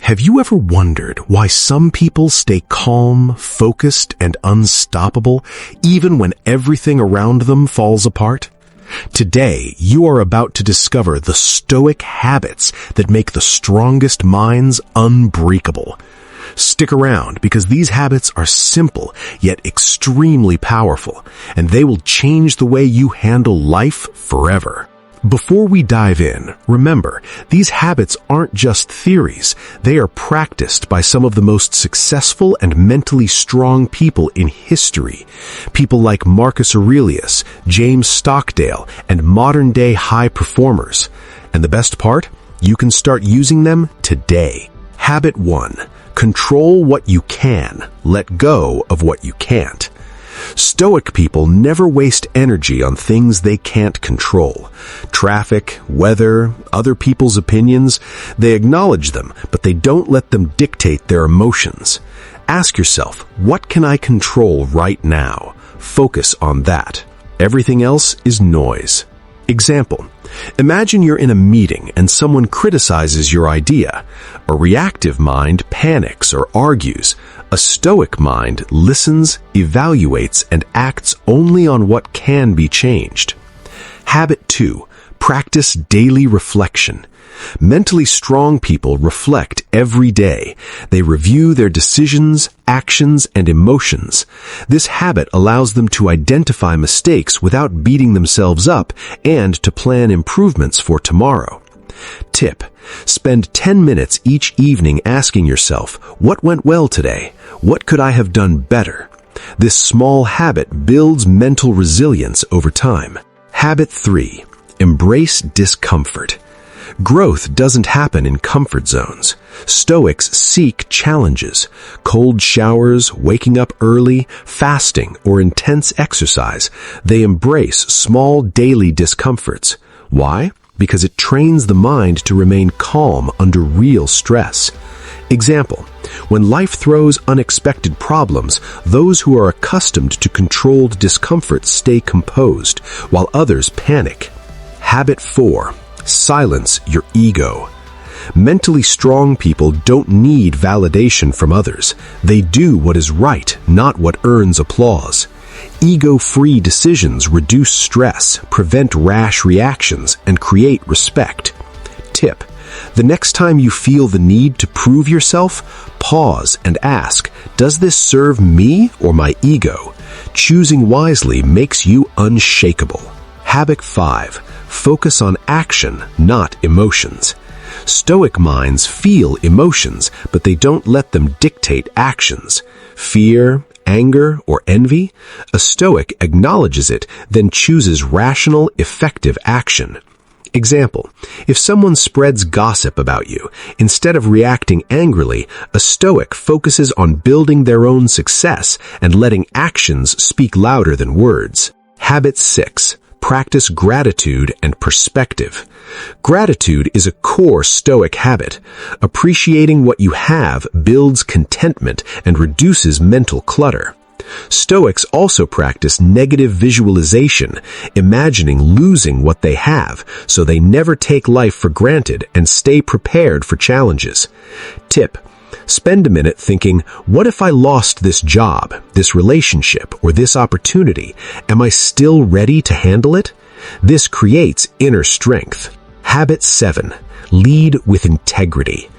Have you ever wondered why some people stay calm, focused, and unstoppable even when everything around them falls apart? Today, you are about to discover the Stoic habits that make the strongest minds unbreakable. Stick around because these habits are simple yet extremely powerful, and they will change the way you handle life forever. Before we dive in, remember, these habits aren't just theories. They are practiced by some of the most successful and mentally strong people in history. People like Marcus Aurelius, James Stockdale, and modern-day high performers. And the best part? You can start using them today. Habit 1. Control what you can. Let go of what you can't. Stoic people never waste energy on things they can't control. Traffic, weather, other people's opinions, they acknowledge them, but they don't let them dictate their emotions. Ask yourself, what can I control right now? Focus on that. Everything else is noise. Example: imagine you're in a meeting and someone criticizes your idea. A reactive mind panics or argues. A stoic mind listens, evaluates, and acts only on what can be changed. Habit 2. Practice daily reflection. Mentally strong people reflect every day. They review their decisions, actions, and emotions. This habit allows them to identify mistakes without beating themselves up and to plan improvements for tomorrow. Tip: spend 10 minutes each evening asking yourself, what went well today? What could I have done better? This small habit builds mental resilience over time. Habit 3. Embrace discomfort. Growth doesn't happen in comfort zones. Stoics seek challenges. Cold showers, waking up early, fasting, or intense exercise. They embrace small daily discomforts. Why? Because it trains the mind to remain calm under real stress. Example: when life throws unexpected problems, those who are accustomed to controlled discomfort stay composed, while others panic. Habit 4. Silence your ego. Mentally strong people don't need validation from others. They do what is right, not what earns applause. Ego-free decisions reduce stress, prevent rash reactions, and create respect. Tip: the next time you feel the need to prove yourself, pause and ask, does this serve me or my ego? Choosing wisely makes you unshakable. Habit 5. Focus on action, not emotions. Stoic minds feel emotions, but they don't let them dictate actions. Fear, anger, or envy? A Stoic acknowledges it, then chooses rational, effective action. Example: if someone spreads gossip about you, instead of reacting angrily, a Stoic focuses on building their own success and letting actions speak louder than words. Habit 6. Practice gratitude and perspective. Gratitude is a core Stoic habit. Appreciating what you have builds contentment and reduces mental clutter. Stoics also practice negative visualization, imagining losing what they have, so they never take life for granted and stay prepared for challenges. Tip: spend a minute thinking, what if I lost this job, this relationship, or this opportunity? Am I still ready to handle it? This creates inner strength. Habit 7. Lead with integrity.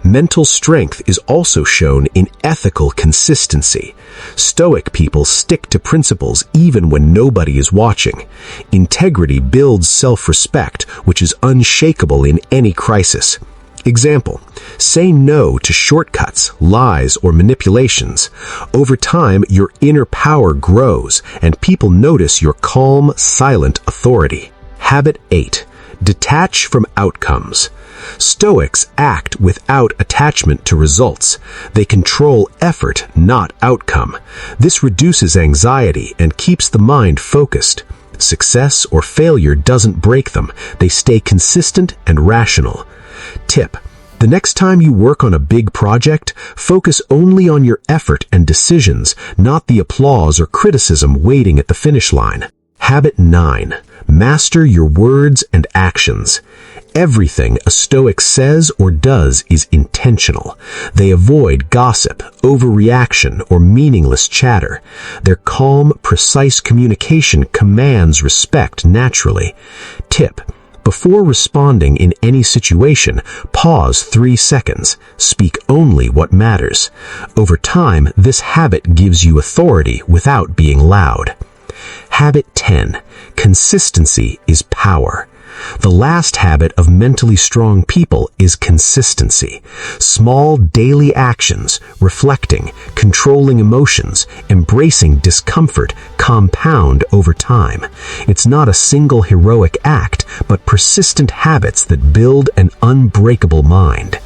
Mental strength is also shown in ethical consistency. Stoic people stick to principles even when nobody is watching. Integrity builds self-respect, which is unshakable in any crisis. Example: say no to shortcuts, lies, or manipulations. Over time, your inner power grows, and people notice your calm, silent authority. Habit 8. Detach from outcomes. Stoics act without attachment to results. They control effort, not outcome. This reduces anxiety and keeps the mind focused. Success or failure doesn't break them. They stay consistent and rational. Tip: the next time you work on a big project, focus only on your effort and decisions, not the applause or criticism waiting at the finish line. Habit 9. Master your words and actions. Everything a Stoic says or does is intentional. They avoid gossip, overreaction, or meaningless chatter. Their calm, precise communication commands respect naturally. Tip: before responding in any situation, pause 3 seconds. Speak only what matters. Over time, this habit gives you authority without being loud. Habit 10. Consistency is power. The last habit of mentally strong people is consistency. Small daily actions, reflecting, controlling emotions, embracing discomfort, compound over time. It's not a single heroic act, but persistent habits that build an unbreakable mind.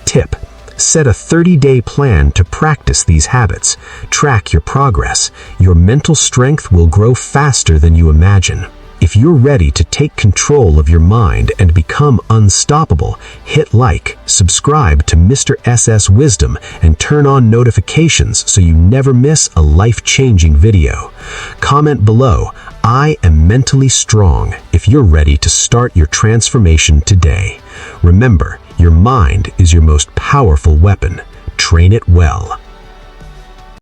Tip: set a 30-day plan to practice these habits. Track your progress. Your mental strength will grow faster than you imagine. If you're ready to take control of your mind and become unstoppable, hit like, subscribe to Mr. SS Wisdom, and turn on notifications so you never miss a life-changing video. Comment below, "I am mentally strong," if you're ready to start your transformation today. Remember, your mind is your most powerful weapon. Train it well.